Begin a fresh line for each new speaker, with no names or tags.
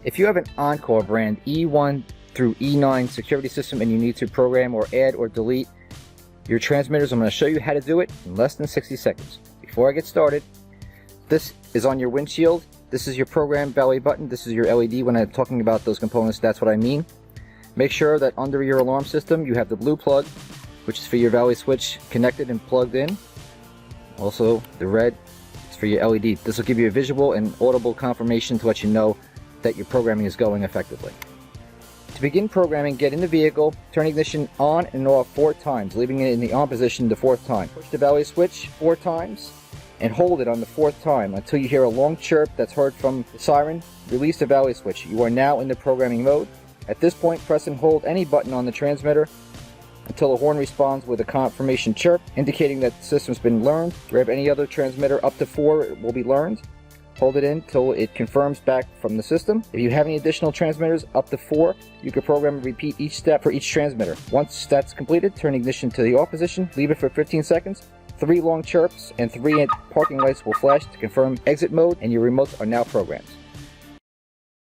If you have an Encore brand E1 through E9 security system and you need to program or add or delete your transmitters, I'm going to show you how to do it in less than 60 seconds. Before I get started, this is on your windshield. This is your program Valet button. This is your LED. When I'm talking about those components, that's what I mean. Make sure that under your alarm system you have the blue plug, which is for your Valet switch, connected and plugged in. Also, the red is for your LED. This will give you a visual and audible confirmation to let you know that your programming is going effectively. To begin programming, get in the vehicle, turn ignition on and off 4 times, leaving it in the on position the 4th time. Push the Valet switch 4 times and hold it on the 4th time until you hear a long chirp that's heard from the siren. Release the Valet switch. You are now in the programming mode. At this point, press and hold any button on the transmitter until the horn responds with a confirmation chirp, indicating that the system's been learned. Grab any other transmitter up to 4 will be learned. Hold it in until it confirms back from the system. If you have any additional transmitters up to 4, you can program and repeat each step for each transmitter. Once that's completed, turn ignition to the off position, leave it for 15 seconds. 3 long chirps and 3 parking lights will flash to confirm exit mode, and your remotes are now programmed.